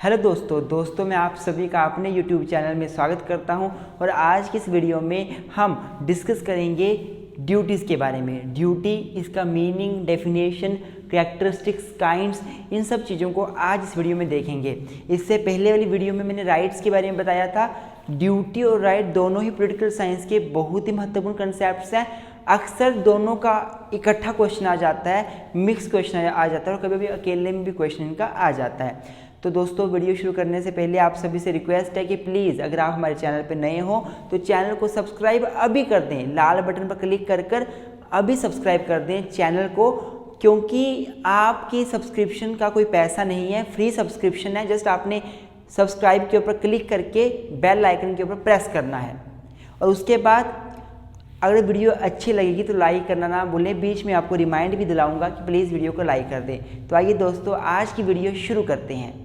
Hello दोस्तों मैं आप सभी का अपने YouTube चैनल में स्वागत करता हूं और आज की इस वीडियो में हम डिस्कस करेंगे ड्यूटीज़ के बारे में। ड्यूटी, इसका मीनिंग, डेफिनेशन, कैरेक्टरिस्टिक्स, काइंड्स, इन सब चीज़ों को आज इस वीडियो में देखेंगे। इससे पहले वाली वीडियो में मैंने राइट्स के बारे में बताया था। ड्यूटी और राइट दोनों ही पॉलिटिकल साइंस के बहुत ही महत्वपूर्ण कंसेप्ट्स हैं। अक्सर दोनों का इकट्ठा क्वेश्चन आ जाता है, मिक्स क्वेश्चन आ जाता है और कभी भी अकेले में भी क्वेश्चन इनका आ जाता है। तो दोस्तों वीडियो शुरू करने से पहले आप सभी से रिक्वेस्ट है कि प्लीज़ अगर आप हमारे चैनल पर नए हो तो चैनल को सब्सक्राइब अभी कर दें। लाल बटन पर क्लिक कर अभी सब्सक्राइब कर दें चैनल को, क्योंकि आपकी सब्सक्रिप्शन का कोई पैसा नहीं है, फ्री सब्सक्रिप्शन है। जस्ट आपने सब्सक्राइब के ऊपर क्लिक करके बेल आइकन के ऊपर प्रेस करना है और उसके बाद अगर वीडियो अच्छी लगेगी तो लाइक करना ना भूलें। बीच में आपको रिमाइंड भी दिलाऊंगा कि प्लीज़ वीडियो को लाइक कर दें। तो आइए दोस्तों आज की वीडियो शुरू करते हैं।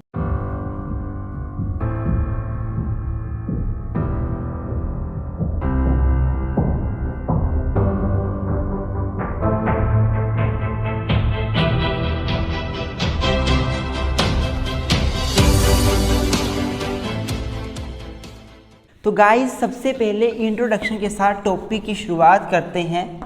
तो गाइस सबसे पहले इंट्रोडक्शन के साथ टॉपिक की शुरुआत करते हैं।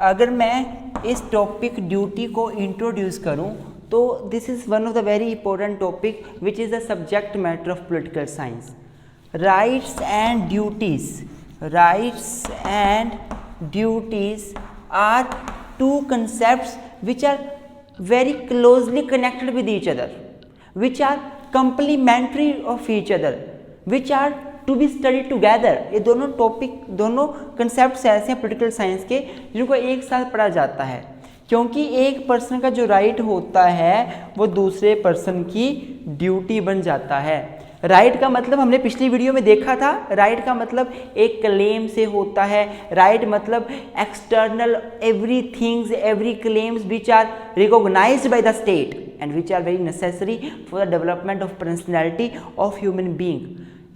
अगर मैं इस टॉपिक ड्यूटी को इंट्रोड्यूस करूं तो this is one of the very important topic which is the subject matter of political science. Rights and duties are two concepts which are very closely connected with each other, which are complementary of each other, which are to be study together. ये दोनों concept ऐसे हैं political science के जिनको एक साथ पढ़ा जाता है, क्योंकि एक पर्सन का जो राइट होता है वो दूसरे पर्सन की ड्यूटी बन जाता है। राइट का मतलब हमने पिछली वीडियो में देखा था। राइट का मतलब एक क्लेम से होता है। राइट मतलब external every claims which are recognised by the state and which are very necessary for the development of personality of human being.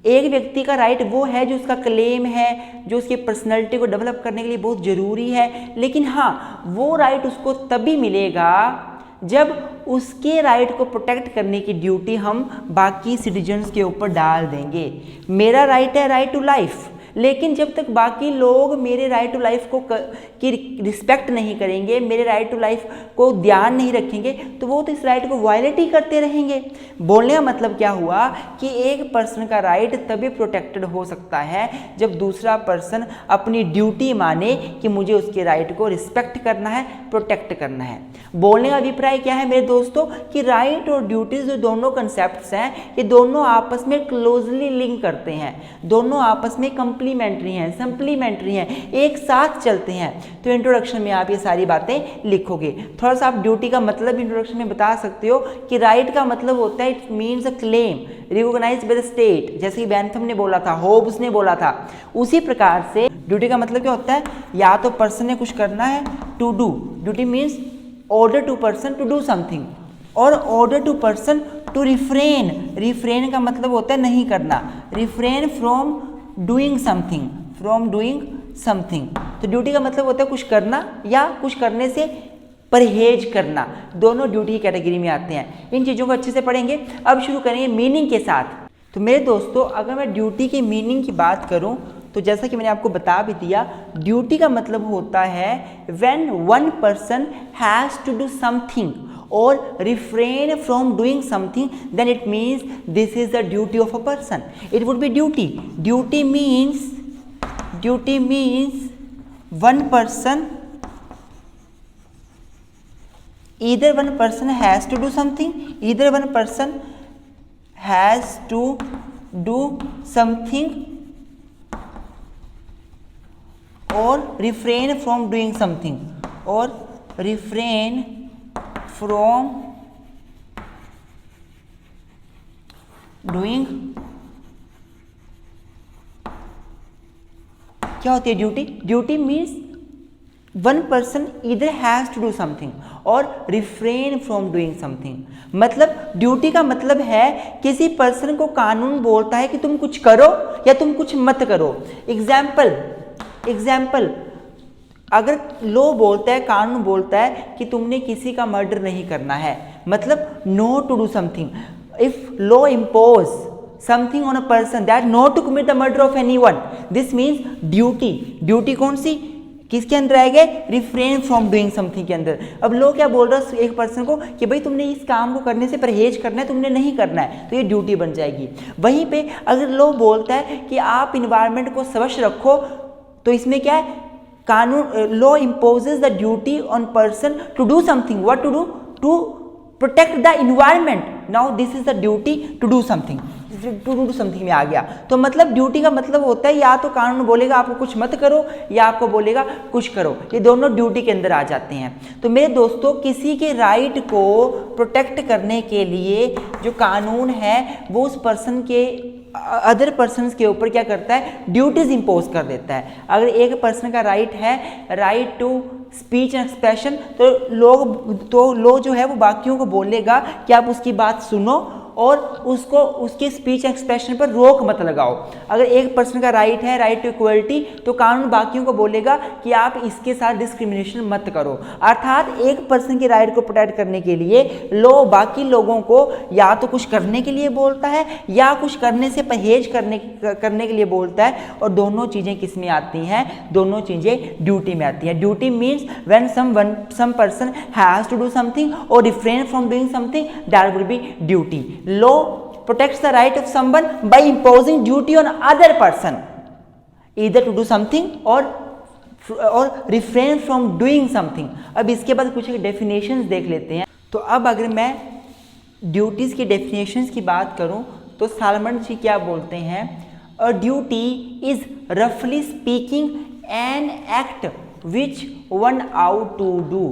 एक व्यक्ति का राइट वो है जो उसका क्लेम है, जो उसकी पर्सनैलिटी को डेवलप करने के लिए बहुत ज़रूरी है। लेकिन हाँ, वो राइट उसको तभी मिलेगा जब उसके राइट को प्रोटेक्ट करने की ड्यूटी हम बाकी सिटीजन्स के ऊपर डाल देंगे। मेरा राइट है राइट टू लाइफ, लेकिन जब तक बाकी लोग मेरे राइट टू लाइफ को की रिस्पेक्ट नहीं करेंगे, मेरे राइट टू लाइफ को ध्यान नहीं रखेंगे, तो वो तो इस राइट को वायलेट ही करते रहेंगे। बोलने का मतलब क्या हुआ कि एक पर्सन का राइट तभी प्रोटेक्टेड हो सकता है जब दूसरा पर्सन अपनी ड्यूटी माने कि मुझे उसके राइट को रिस्पेक्ट करना है, प्रोटेक्ट करना है। बोलने का अभिप्राय क्या है मेरे दोस्तों कि राइट और ड्यूटीज जो दोनों कंसेप्ट्स हैं ये दोनों आपस में क्लोजली लिंक करते हैं, दोनों आपस में कंप्लीमेंट्री हैं, सप्लीमेंट्री हैं, एक साथ चलते हैं। तो इंट्रोडक्शन में आप ये सारी बातें लिखोगे। थोड़ा सा आप ड्यूटी का मतलब इंट्रोडक्शन में बता सकते हो कि राइट का मतलब होता है it means a claim recognised by the state, जैसे कि बेंथम ने बोला था, होब्स ने बोला था। उसी प्रकार से ड्यूटी का मतलब क्या होता है, या तो पर्सन ने कुछ करना है, to do. Duty means order to person to do something और order to person to refrain। refrain का मतलब होता है नहीं करना, refrain from doing something। तो ड्यूटी का मतलब होता है कुछ करना या कुछ करने से परहेज करना। दोनों ड्यूटी की कैटेगरी में आते हैं। इन चीज़ों को अच्छे से पढ़ेंगे। अब शुरू करेंगे मीनिंग के साथ। तो मेरे दोस्तों अगर मैं ड्यूटी की मीनिंग की बात करूं तो जैसा कि मैंने आपको बता भी दिया, ड्यूटी का मतलब होता है when one person has to do something or refrain from doing something, then it means this is the duty of a person. It would be duty. Duty means one person, either one person has to do something, either one person has to do something or refrain from doing something or refrain from doing। क्या होती है duty? Duty means one person इधर has to do something or refrain from doing something. मतलब duty का मतलब है किसी person को कानून बोलता है कि तुम कुछ करो या तुम कुछ मत करो। एग्जाम्पल अगर लॉ बोलता है, कानून बोलता है कि तुमने किसी का मर्डर नहीं करना है, मतलब no to do something. if law impose something on a person that not to commit the murder of anyone, this means duty कौन सी किसके अंदर आएगा, रिफ्रेन फ्रॉम डूइंग समथिंग के अंदर। अब लॉ क्या बोल रहा है एक पर्सन को कि भाई तुमने इस काम को करने से परहेज करना है, तुमने नहीं करना है, तो ये ड्यूटी बन जाएगी। वहीं पे अगर लॉ बोलता है कि आप इन्वायरमेंट को स्वच्छ रखो, तो इसमें क्या है, कानून law imposes the duty on person to do something, what to do, to protect the environment. Now this is the duty to do something, to do something में आ गया। तो मतलब ड्यूटी का मतलब होता है या तो कानून बोलेगा आपको कुछ मत करो या आपको बोलेगा कुछ करो, ये दोनों ड्यूटी के अंदर आ जाते हैं। तो मेरे दोस्तों, किसी के राइट को प्रोटेक्ट करने के लिए जो कानून है वो उस पर्सन के अदर पर्सन्स के ऊपर क्या करता है, ड्यूटीज इंपोज कर देता है। अगर एक पर्सन का राइट है, right to speech and expression, तो लोग जो है वो बाकियों को बोलेगा कि आप उसकी बात सुनो और उसको उसके स्पीच एक्सप्रेशन पर रोक मत लगाओ। अगर एक पर्सन का राइट है, राइट टू इक्वलिटी, तो कानून बाकियों को बोलेगा कि आप इसके साथ डिस्क्रिमिनेशन मत करो। अर्थात एक पर्सन के राइट को प्रोटेक्ट करने के लिए लॉ बाकी लोगों को या तो कुछ करने के लिए बोलता है या कुछ करने से परहेज करने के लिए बोलता है, और दोनों चीज़ें किस में आती हैं, दोनों चीज़ें ड्यूटी में आती हैं। Duty means when some person has to do something or refrain from doing something, that will be duty. Law protects the right of someone by imposing duty on other person, either to do something or refrain from doing something। अब इसके बाद कुछ definitions देख लेते हैं। तो अब अगर मैं ड्यूटीज की डेफिनेशंस की बात करूं तो सालमन जी क्या बोलते हैं, अ ड्यूटी इज रफली speaking an act which one ought to do,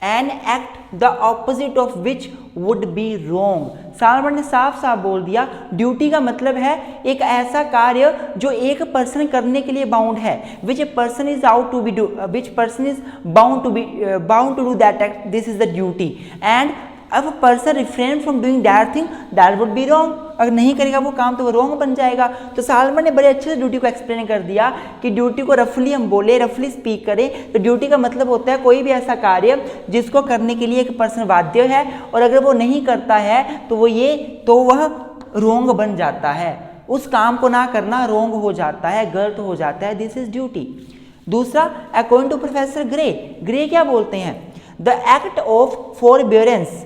an act the opposite of which would be wrong. Salmond ने साफ साफ बोल दिया, ड्यूटी का मतलब है एक ऐसा कार्य जो एक पर्सन करने के लिए बाउंड है, which a person is out to be do, which person is bound to do that act, this is the duty. And अब person refrain from doing that thing, that would be wrong. अगर नहीं करेगा वो काम तो वो wrong बन जाएगा। तो सालमन ने बड़े अच्छे से ड्यूटी को एक्सप्लेन कर दिया कि ड्यूटी को रफली हम बोले, रफली स्पीक करें तो ड्यूटी का मतलब होता है कोई भी ऐसा कार्य जिसको करने के लिए एक पर्सन बाध्य है, और अगर वो नहीं करता है तो वह रॉन्ग बन जाता है, उस काम को ना करना रॉन्ग हो जाता है, गलत हो जाता है, दिस इज ड्यूटी। दूसरा, अकॉर्डिंग टू प्रोफेसर ग्रे क्या बोलते हैं, the act of forbearance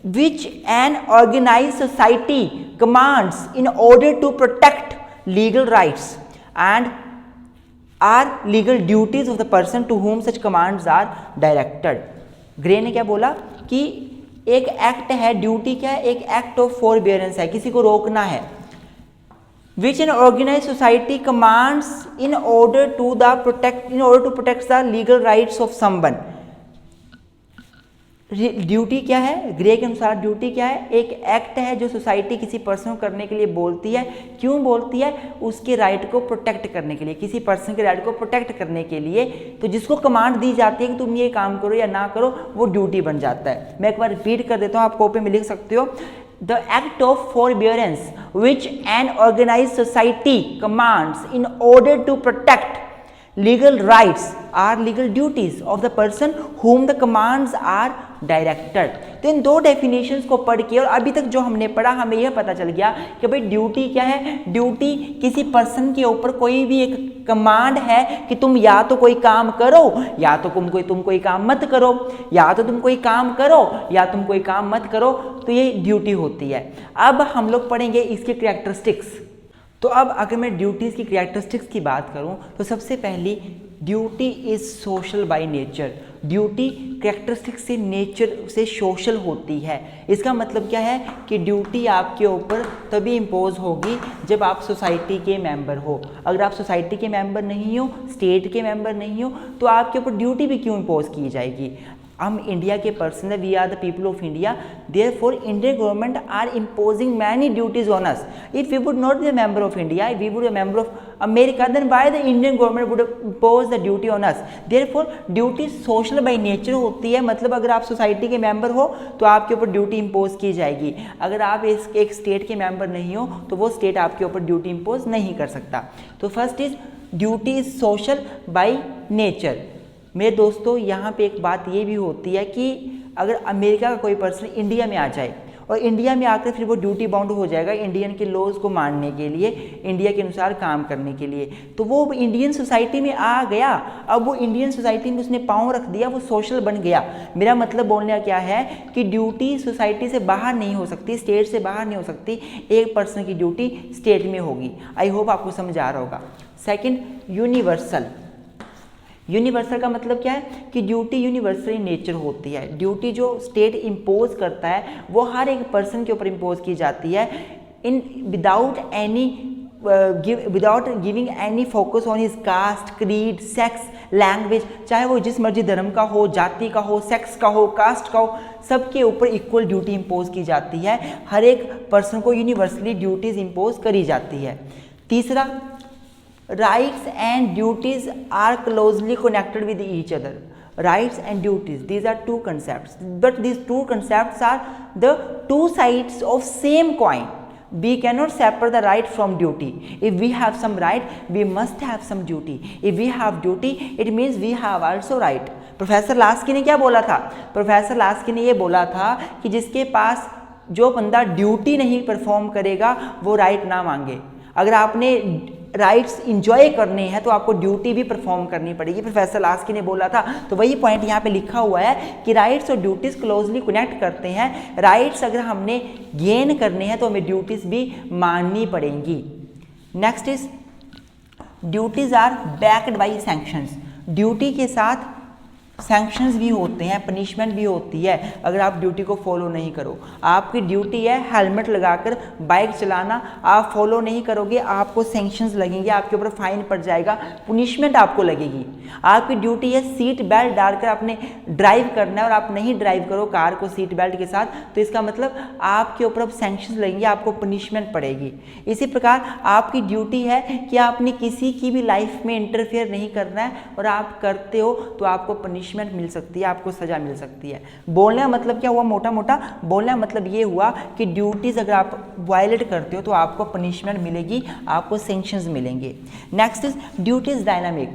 which an organized society commands in order to protect legal rights and are legal duties of the person to whom such commands are directed। Grey ने क्या बोला कि एक act है, duty क्या है, एक act of फॉरबियरेंस है, किसी को रोकना है, which an organized society commands in order to protect the legal rights of someone। Duty क्या है, ग्रे के अनुसार ड्यूटी क्या है, एक एक्ट है जो सोसाइटी किसी पर्सन को करने के लिए बोलती है। क्यों बोलती है, उसके राइट को प्रोटेक्ट करने के लिए, किसी पर्सन के राइट को प्रोटेक्ट करने के लिए। तो जिसको कमांड दी जाती है कि तुम ये काम करो या ना करो, वो ड्यूटी बन जाता है। मैं एक बार रिपीट कर देता हूँ, आप कॉपी में लिख सकते हो, the act of forbearance which an organized society commands in order to protect legal rights are legal duties of the person whom the commands are directed। तो इन दो डेफिनेशंस को पढ़ के और अभी तक जो हमने पढ़ा, हमें यह पता चल गया कि भाई ड्यूटी क्या है। ड्यूटी किसी पर्सन के ऊपर कोई भी एक कमांड है कि तुम या तो कोई काम करो या तो तुम कोई काम मत करो, या तो तुम कोई काम करो या तुम कोई काम मत करो, तो ये ड्यूटी होती है। अब हम लोग पढ़ेंगे इसके कैरेक्टरिस्टिक्स। तो अब अगर मैं ड्यूटीज़ की कैरेक्टरिस्टिक्स की बात करूं तो सबसे पहली, duty is social by nature. Duty characteristics से, नेचर से सोशल होती है। इसका मतलब क्या है कि ड्यूटी आपके ऊपर तभी इम्पोज होगी जब आप सोसाइटी के मेंबर हो। अगर आप सोसाइटी के मेंबर नहीं हो, स्टेट के मेंबर नहीं हो, तो आपके ऊपर ड्यूटी भी क्यों इम्पोज की जाएगी। हम इंडिया के पर्सन है, we are the people of India, therefore Indian government are imposing many duties on us. If we would not be a member of India, if we would a member of America, then why the Indian government would impose the duty on us. Therefore duty social by nature होती है। मतलब अगर आप society के member हो तो आपके ऊपर ड्यूटी इम्पोज की जाएगी। अगर आप एक स्टेट के मेंबर नहीं हो तो वो स्टेट आपके ऊपर ड्यूटी इम्पोज नहीं कर सकता। तो first is duty is social by nature. मेरे दोस्तों, यहाँ पे एक बात ये भी होती है कि अगर अमेरिका का कोई पर्सन इंडिया में आ जाए और इंडिया में आकर फिर वो ड्यूटी बाउंड हो जाएगा इंडियन के लॉज को मानने के लिए, इंडिया के अनुसार काम करने के लिए। तो वो इंडियन सोसाइटी में आ गया, अब वो इंडियन सोसाइटी में उसने पाँव रख दिया, वो सोशल बन गया। मेरा मतलब बोलने क्या है कि ड्यूटी सोसाइटी से बाहर नहीं हो सकती, स्टेट से बाहर नहीं हो सकती, एक पर्सन की ड्यूटी स्टेट में होगी। आई होप आपको समझ आ रहा होगा। Second, universal. यूनिवर्सल का मतलब क्या है कि ड्यूटी यूनिवर्सल इन नेचर होती है। ड्यूटी जो स्टेट इम्पोज करता है वो हर एक पर्सन के ऊपर इम्पोज की जाती है in without giving any focus on his cast, creed, sex, language. चाहे वो जिस मर्जी धर्म का हो, जाति का हो, सेक्स का हो, कास्ट का हो, सबके ऊपर इक्वल ड्यूटी इम्पोज की जाती है। हर एक पर्सन को यूनिवर्सली ड्यूटीज इम्पोज करी जाती है। तीसरा, rights and duties are closely connected with each other. Rights and duties, these are two concepts, but these two concepts are the two sides of same coin. We cannot separate the right from duty. If we have some right, we must have some duty. If we have duty, it means we have also right. Professor Laski ने क्या बोला था? Professor Laski ने ये बोला था कि जिसके पास जो बंदा ड्यूटी नहीं परफॉर्म करेगा वो राइट ना मांगे। अगर आपने राइट्स इंजॉय करने हैं तो आपको ड्यूटी भी परफॉर्म करनी पड़ेगी, प्रोफेसर लास्की ने बोला था। तो वही पॉइंट यहाँ पे लिखा हुआ है कि राइट्स और ड्यूटीज क्लोजली कनेक्ट करते हैं। राइट्स अगर हमने गेन करने हैं तो हमें ड्यूटीज भी माननी पड़ेंगी। Next is duties are backed by sanctions. Duty के साथ सैंक्शंस भी होते हैं, पनिशमेंट भी होती है अगर आप ड्यूटी को फॉलो नहीं करो। आपकी ड्यूटी है हेलमेट लगाकर बाइक चलाना, आप फॉलो नहीं करोगे आपको सैंक्शंस लगेंगे, आपके ऊपर फाइन पड़ जाएगा, पनिशमेंट आपको लगेगी। आपकी ड्यूटी है सीट बेल्ट डालकर आपने ड्राइव करना है और आप नहीं ड्राइव करो कार को सीट बेल्ट के साथ तो इसका मतलब आपके ऊपर अब सैंक्शंस लगेंगे, आपको पनिशमेंट पड़ेगी। इसी प्रकार आपकी ड्यूटी है कि आपने किसी की भी लाइफ में इंटरफेयर नहीं करना है और आप करते हो तो आपको पनिशमेंट मिल सकती है, आपको सजा मिल सकती है। बोलने का मतलब क्या हुआ? मोटा मोटा बोलने का मतलब ये हुआ कि ड्यूटीज अगर आप वायलेट करते हो तो आपको पनिशमेंट मिलेगी, आपको सैंक्शंस मिलेंगे। Next is duties dynamic,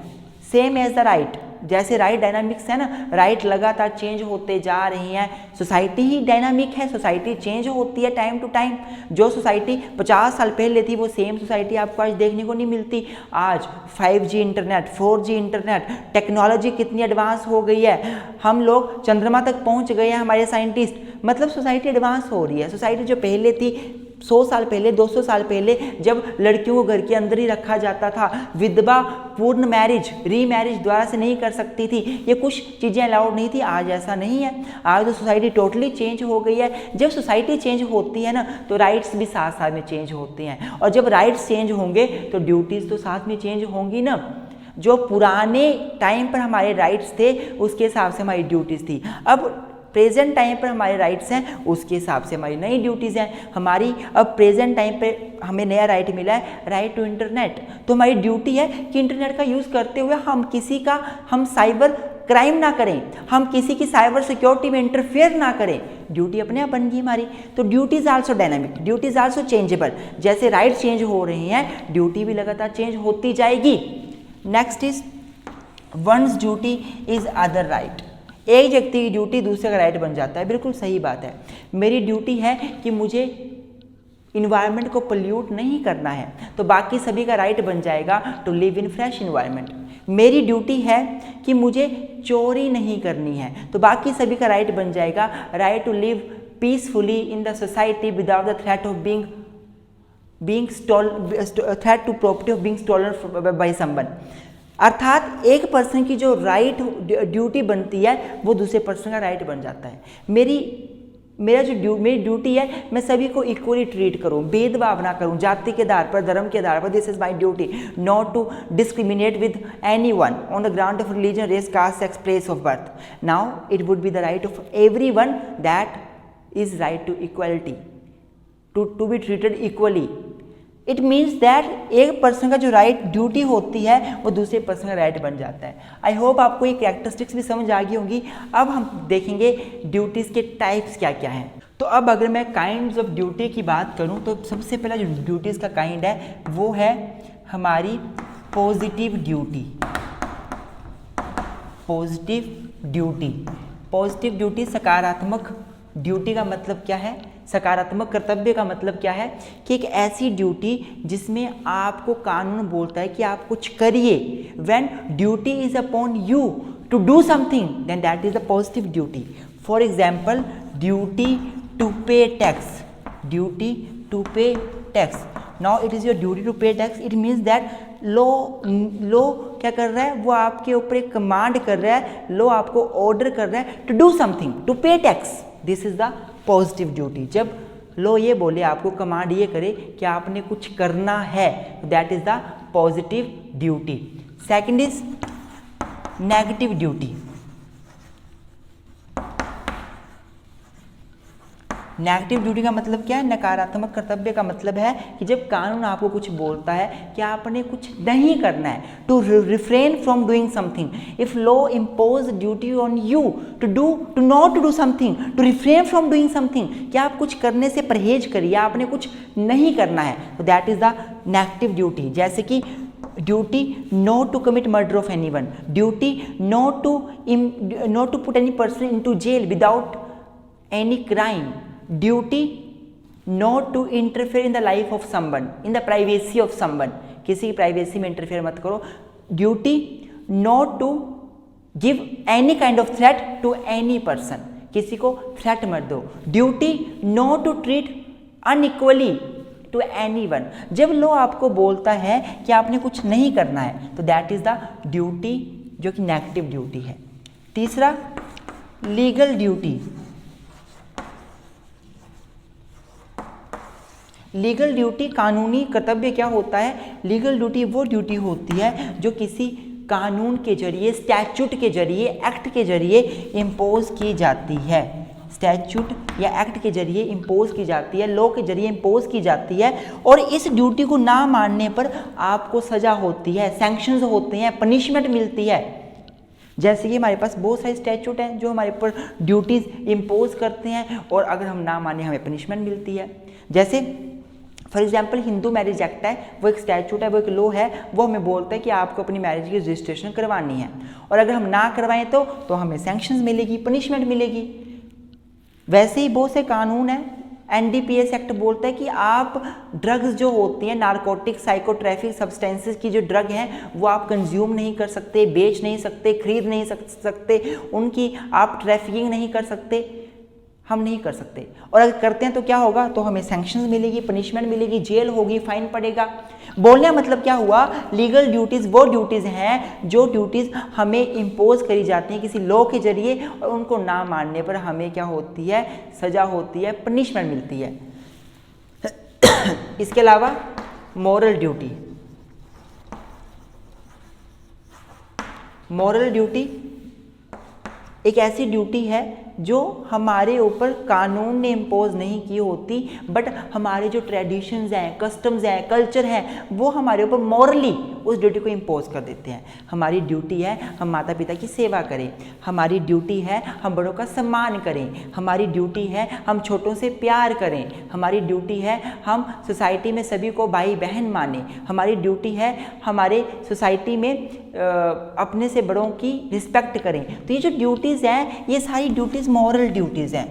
same as the right. जैसे राइट डायनामिक्स है ना, राइट लगातार चेंज होते जा रही हैं, सोसाइटी ही डायनामिक है, सोसाइटी चेंज होती है टाइम टू टाइम। जो सोसाइटी 50 साल पहले थी वो सेम सोसाइटी आपको आज देखने को नहीं मिलती। आज 5G internet, 4G internet, technology कितनी एडवांस हो गई है, हम लोग चंद्रमा तक पहुंच गए हैं हमारे साइंटिस्ट, मतलब सोसाइटी एडवांस हो रही है। सोसाइटी जो पहले थी 100 साल पहले, 200 साल पहले, जब लड़कियों को घर के अंदर ही रखा जाता था, विधवा पूर्ण मैरिज, रीमैरिज द्वारा से नहीं कर सकती थी, ये कुछ चीज़ें अलाउड नहीं थी। आज ऐसा नहीं है, आज तो सोसाइटी टोटली चेंज हो गई है। जब सोसाइटी चेंज होती है ना तो राइट्स भी साथ साथ में चेंज होते हैं, और जब राइट्स चेंज होंगे तो ड्यूटीज़ तो साथ में चेंज होंगी ना। जो पुराने टाइम पर हमारे राइट्स थे उसके हिसाब से हमारी ड्यूटीज़ थी, अब प्रेजेंट टाइम पर हमारे राइट्स हैं उसके हिसाब से हमारी नई ड्यूटीज़ हैं। हमारी अब प्रेजेंट टाइम पे हमें नया राइट मिला है, राइट टू इंटरनेट। तो हमारी ड्यूटी है कि इंटरनेट का यूज़ करते हुए हम साइबर क्राइम ना करें, हम किसी की साइबर सिक्योरिटी में इंटरफेयर ना करें। ड्यूटी अपने आप बन गई हमारी। तो duties also dynamic, duties also changeable. जैसे राइट्स चेंज हो रहे हैं ड्यूटी भी लगातार चेंज होती जाएगी। Next is once duty is other right. एक व्यक्ति की ड्यूटी दूसरे का राइट बन जाता है, बिल्कुल सही बात है। मेरी ड्यूटी है कि मुझे इन्वायरमेंट को पोल्यूट नहीं करना है तो बाकी सभी का राइट बन जाएगा to live in fresh environment. मेरी ड्यूटी है कि मुझे चोरी नहीं करनी है तो बाकी सभी का राइट बन जाएगा right to live peacefully in the society without the threat of threat to property of being stolen by someone. अर्थात एक पर्सन की जो राइट ड्यूटी बनती है वो दूसरे पर्सन का राइट बन जाता है। मेरी ड्यूटी है मैं सभी को इक्वली ट्रीट करूं, भेदभाव ना करूं जाति के आधार पर, धर्म के आधार पर। This is my duty not to discriminate with anyone on the ground of religion, race, caste, sex, place of birth. Now it would be the right of everyone that is right to equality, to be treated equally. It means that एक person का जो right duty होती है वो दूसरे person का right बन जाता है। आई होप आपको ये कैरेक्टरिस्टिक्स भी समझ आ गई होंगी। अब हम देखेंगे ड्यूटीज़ के टाइप्स क्या क्या हैं। तो अब अगर मैं काइंड्स ऑफ ड्यूटी की बात करूं तो सबसे पहला जो ड्यूटीज़ का काइंड है वो है हमारी पॉजिटिव ड्यूटी। पॉजिटिव ड्यूटी सकारात्मक ड्यूटी का मतलब क्या है सकारात्मक कर्तव्य का मतलब क्या है कि एक ऐसी ड्यूटी जिसमें आपको कानून बोलता है कि आप कुछ करिए। When duty is upon you to do something then that is a positive duty. For example duty to pay tax, duty to pay tax. Now it is your duty to pay tax, it means that law क्या कर रहा है, वो आपके ऊपर एक command कर रहा है, लॉ आपको ऑर्डर कर रहा है to do something, to pay tax. This is the positive duty. जब लॉ ये बोले, आपको कमांड ये करे कि आपने कुछ करना है, that is the positive duty. Second is negative duty. Negative duty का मतलब क्या है, नकारात्मक कर्तव्य का मतलब है कि जब कानून आपको कुछ बोलता है कि आपने कुछ नहीं करना है, to refrain from doing something. If law impose duty on you to not to do something, to refrain from doing something, कि आप कुछ करने से परहेज करिए, आपने कुछ नहीं करना है, तो that is the negative duty. जैसे कि duty not to commit murder of anyone, duty not to put any person into jail without any crime, duty not to interfere in the life of someone, in the privacy of someone, किसी की privacy में interfere मत करो। Duty not to give any kind of threat to any person, किसी को threat मत दो। Duty not to treat unequally to anyone. जब लॉ आपको बोलता है कि आपने कुछ नहीं करना है, तो दैट इज द ड्यूटी जो कि नेगेटिव ड्यूटी है। तीसरा लीगल ड्यूटी। लीगल ड्यूटी कानूनी कर्तव्य क्या होता है, लीगल ड्यूटी वो ड्यूटी होती है जो किसी कानून के जरिए, स्टैच्यूट के जरिए, एक्ट के जरिए इम्पोज की जाती है। स्टैच्यूट या एक्ट के जरिए इम्पोज की जाती है, लॉ के जरिए इम्पोज की जाती है, और इस ड्यूटी को ना मानने पर आपको सजा होती है, सैंक्शंस होते हैं, पनिशमेंट मिलती है। जैसे कि हमारे पास बहुत सारे स्टैच्यूट हैं जो हमारे ऊपर ड्यूटीज इम्पोज करते हैं, और अगर हम ना माने हमें पनिशमेंट मिलती है। जैसे for example Hindu marriage act है, वो एक स्टैच्यूट है, वो एक लॉ है, वो हमें बोलता है कि आपको अपनी मैरिज की रजिस्ट्रेशन करवानी है, और अगर हम ना करवाएं तो हमें सैंक्शंस मिलेगी, पनिशमेंट मिलेगी। वैसे ही बहुत से कानून हैं, एनडीपीएस एक्ट बोलता है कि आप ड्रग्स जो होती हैं, नारकोटिक साइकोट्रैफिक सब्सटेंसेस की जो ड्रग हैं, वो आप कंज्यूम नहीं कर सकते, बेच नहीं सकते, खरीद नहीं सकते, उनकी आप ट्रैफिकिंग नहीं कर सकते, हम नहीं कर सकते। और अगर करते हैं तो क्या होगा, तो हमें सैंक्शंस मिलेगी, पनिशमेंट मिलेगी, जेल होगी, फाइन पड़ेगा। बोलने का मतलब क्या हुआ, लीगल ड्यूटीज़ वो ड्यूटीज़ हैं जो ड्यूटीज़ हमें इम्पोज करी जाती हैं किसी लॉ के जरिए, और उनको ना मानने पर हमें क्या होती है, सज़ा होती है, पनिशमेंट मिलती है। इसके अलावा मॉरल ड्यूटी। मॉरल ड्यूटी एक ऐसी ड्यूटी है जो हमारे ऊपर कानून ने इम्पोज नहीं की होती, बट हमारे जो ट्रेडिशंस हैं, कस्टम्स हैं, कल्चर हैं, वो हमारे ऊपर मॉरली उस ड्यूटी को इम्पोज कर देते हैं। हमारी ड्यूटी है हम माता पिता की सेवा करें, हमारी ड्यूटी है हम बड़ों का सम्मान करें, हमारी ड्यूटी है हम छोटों से प्यार करें, हमारी ड्यूटी है हम सोसाइटी में सभी को भाई बहन माने, हमारी ड्यूटी है हमारे सोसाइटी में अपने से बड़ों की रिस्पेक्ट करें। तो ये जो ड्यूटीज़ हैं, ये सारी ड्यूटीज़ मॉरल ड्यूटीज़ हैं।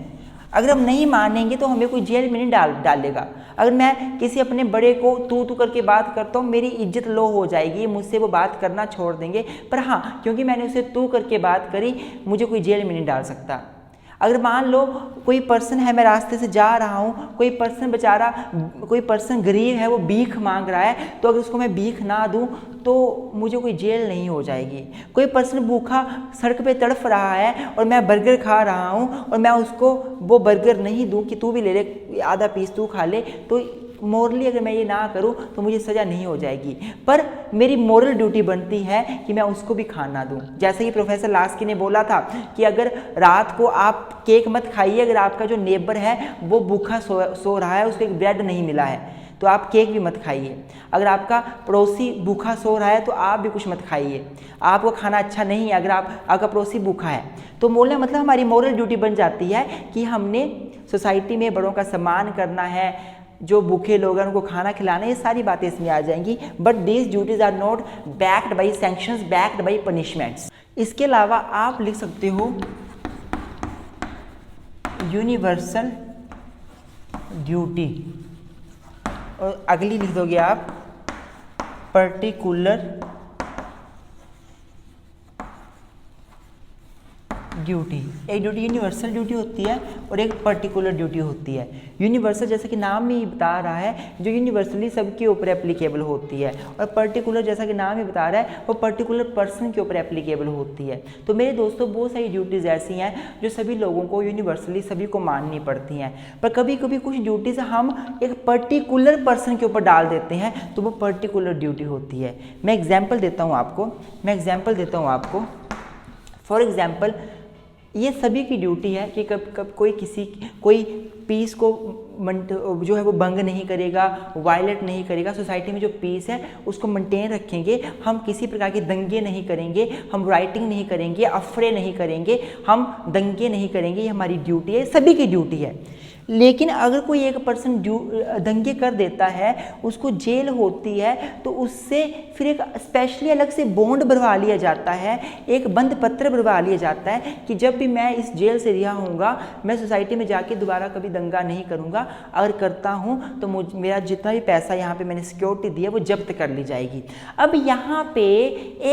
अगर हम नहीं मानेंगे तो हमें कोई जेल में नहीं डालेगा। अगर मैं किसी अपने बड़े को तू करके बात करता हूँ, मेरी इज्जत लो हो जाएगी, मुझसे वो बात करना छोड़ देंगे। पर हाँ, क्योंकि मैंने उसे तू करके बात करी, मुझे कोई जेल में नहीं डाल सकता। अगर मान लो कोई पर्सन है, मैं रास्ते से जा रहा हूँ, कोई पर्सन बेचारा, कोई पर्सन गरीब है, वो भीख मांग रहा है, तो अगर उसको मैं भीख ना दूँ तो मुझे कोई जेल नहीं हो जाएगी। कोई पर्सन भूखा सड़क पे तड़फ रहा है और मैं बर्गर खा रहा हूँ और मैं उसको वो बर्गर नहीं दूँ कि तू भी ले ले, आधा पीस तू खा ले, तो मॉरली अगर मैं ये ना करूँ तो मुझे सज़ा नहीं हो जाएगी। पर मेरी मॉरल ड्यूटी बनती है कि मैं उसको भी खाना दूँ। जैसे कि प्रोफेसर लास्की ने बोला था कि अगर रात को आप केक मत खाइए, अगर आपका जो नेबर है वो भूखा सो रहा है, उसको एक ब्रेड नहीं मिला है, तो आप केक भी मत खाइए। अगर आपका पड़ोसी भूखा सो रहा है तो आप भी कुछ मत खाइए, आपको खाना अच्छा नहीं है अगर आपका पड़ोसी भूखा है। तो बोलने मतलब हमारी मॉरल ड्यूटी बन जाती है कि हमने सोसाइटी में बड़ों का सम्मान करना है, जो भूखे लोग हैं उनको खाना खिलाना, ये सारी बातें इसमें आ जाएंगी। But these duties are not backed by sanctions, backed by punishments. इसके अलावा आप लिख सकते हो यूनिवर्सल ड्यूटी, और अगली लिख दोगे आप पर्टिकुलर ड्यूटी। एक ड्यूटी यूनिवर्सल ड्यूटी होती है और एक पर्टिकुलर ड्यूटी होती है। यूनिवर्सल जैसा कि नाम ही बता रहा है जो यूनिवर्सली सबके ऊपर एप्लीकेबल होती है, और पर्टिकुलर जैसा कि नाम ही बता रहा है वो पर्टिकुलर पर्सन के ऊपर एप्लीकेबल होती है। तो मेरे दोस्तों बहुत सारी ड्यूटीज़ ऐसी हैं जो सभी लोगों को यूनिवर्सली सभी को माननी पड़ती हैं, पर कभी कभी कुछ ड्यूटीज़ हम एक पर्टिकुलर पर्सन के ऊपर डाल देते हैं तो वो पर्टिकुलर ड्यूटी होती है। मैं एग्जाम्पल देता हूँ आपको, फॉर एग्जाम्पल ये सभी की ड्यूटी है कि कब कोई पीस को जो है वो भंग नहीं करेगा, वायलेट नहीं करेगा। सोसाइटी में जो पीस है उसको मेंटेन रखेंगे, हम किसी प्रकार के दंगे नहीं करेंगे, हम राइटिंग नहीं करेंगे, अफरे नहीं करेंगे, हम दंगे नहीं करेंगे। ये हमारी ड्यूटी है, सभी की ड्यूटी है। लेकिन अगर कोई एक पर्सन दंगे कर देता है, उसको जेल होती है, तो उससे फिर एक स्पेशली अलग से बॉन्ड भरवा लिया जाता है, एक बंद पत्र भरवा लिया जाता है कि जब भी मैं इस जेल से रिहा होऊंगा मैं सोसाइटी में जाके दोबारा कभी दंगा नहीं करूंगा, अगर करता हूं तो मेरा जितना भी पैसा यहाँ पे मैंने सिक्योरिटी दी है वो जब्त कर ली जाएगी। अब यहाँ पे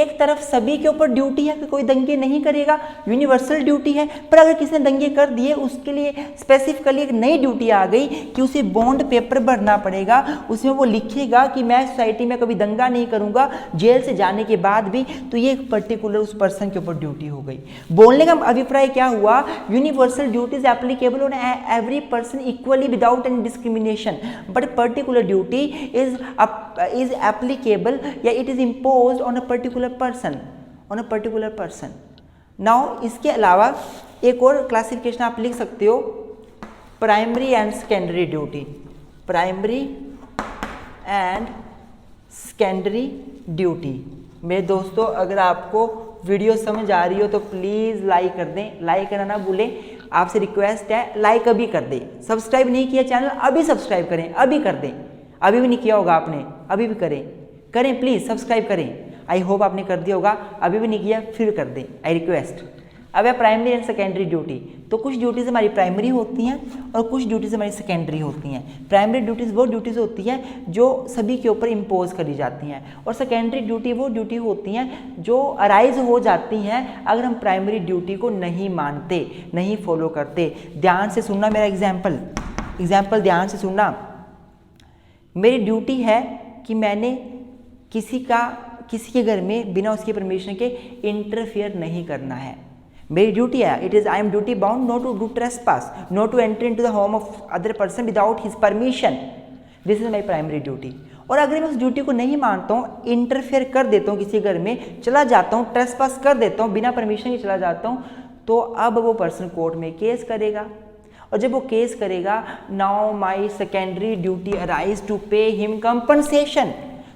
एक तरफ सभी के ऊपर ड्यूटी है कि कोई दंगे नहीं करेगा, यूनिवर्सल ड्यूटी है, पर अगर किसी ने दंगे कर दिए उसके लिए स्पेसिफिकली एक नई ड्यूटी आ गई कि उसे बॉन्ड पेपर भरना पड़ेगा, उसमें वो लिखेगा कि मैं सोसाइटी में कभी दंगा नहीं करूंगा जेल से जाने के बाद भी। तो ये एक पर्टिकुलर उस पर्सन के ऊपर ड्यूटी हो गई। बोलने का अभिप्राय क्या हुआ, universal duties applicable on every person equally without any discrimination, but particular duty is applicable या it is imposed on a particular person. Now इसके अलावा एक और क्लासिफिकेशन आप लिख सकते हो, primary and secondary duty. Primary and secondary duty. मेरे दोस्तों अगर आपको वीडियो समझ आ रही हो तो प्लीज़ लाइक कर दें, लाइक करना ना भूलें। आपसे रिक्वेस्ट है लाइक अभी कर दें, सब्सक्राइब नहीं किया चैनल अभी सब्सक्राइब करें, अभी कर दें। अभी भी नहीं किया होगा आपने, अभी भी करें प्लीज़ सब्सक्राइब करें। आई होप आपने कर दिया होगा, अभी भी नहीं किया फिर कर दें, आई रिक्वेस्ट। अब है प्राइमरी एंड सेकेंडरी ड्यूटी। तो कुछ ड्यूटीज़ हमारी प्राइमरी होती हैं और कुछ ड्यूटीज़ हमारी सेकेंडरी होती हैं। प्राइमरी ड्यूटीज़ वो ड्यूटीज़ होती हैं जो सभी के ऊपर इम्पोज करी जाती हैं, और सेकेंडरी ड्यूटी वो ड्यूटी होती हैं जो अराइज हो जाती हैं अगर हम प्राइमरी ड्यूटी को नहीं मानते, नहीं फॉलो करते। ध्यान से सुनना मेरा एग्जाम्पल ध्यान से सुनना। मेरी ड्यूटी है कि मैंने किसी के घर में बिना उसकी परमिशन के इंटरफियर नहीं करना है। मेरी ड्यूटी है, it is I am duty bound not to do trespass, not to enter into the home of other person without his permission. This is my primary duty. और अगर मैं उस ड्यूटी को नहीं मानता हूँ, इंटरफेयर कर देता हूँ, किसी घर में चला जाता हूँ, ट्रेसपास कर देता हूँ, बिना परमिशन के चला जाता हूँ, तो अब वो पर्सन कोर्ट में केस करेगा। और जब वो केस करेगा, now my secondary duty arise to pay him compensation.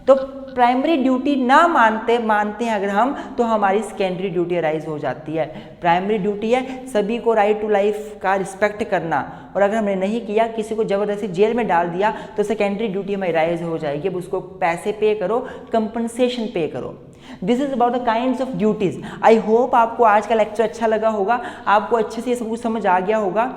तो प्राइमरी ड्यूटी ना मानते हैं अगर हम, तो हमारी सेकेंडरी ड्यूटी अराइज हो जाती है। प्राइमरी ड्यूटी है सभी को राइट टू लाइफ का रिस्पेक्ट करना, और अगर हमने नहीं किया, किसी को जबरदस्ती जेल में डाल दिया, तो सेकेंडरी ड्यूटी हमारी अराइज हो जाएगी। अब उसको पैसे पे करो, कंपनसेशन पे करो। This is about the kinds of duties. I hope आपको आज का लेक्चर अच्छा लगा होगा, आपको अच्छे से ये सब कुछ समझ आ गया होगा।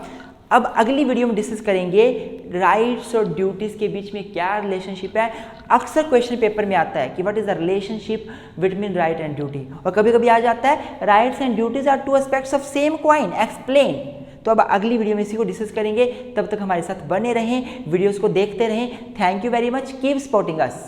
अब अगली वीडियो में डिस्कस करेंगे राइट्स और ड्यूटीज़ के बीच में क्या रिलेशनशिप है। अक्सर क्वेश्चन पेपर में आता है कि what is the relationship between right and duty, और कभी कभी आ जाता है rights and duties are two aspects of same coin, explain. तो अब अगली वीडियो में इसी को डिस्कस करेंगे। तब तक हमारे साथ बने रहें, वीडियोस को देखते रहें। Thank you very much, keep supporting us.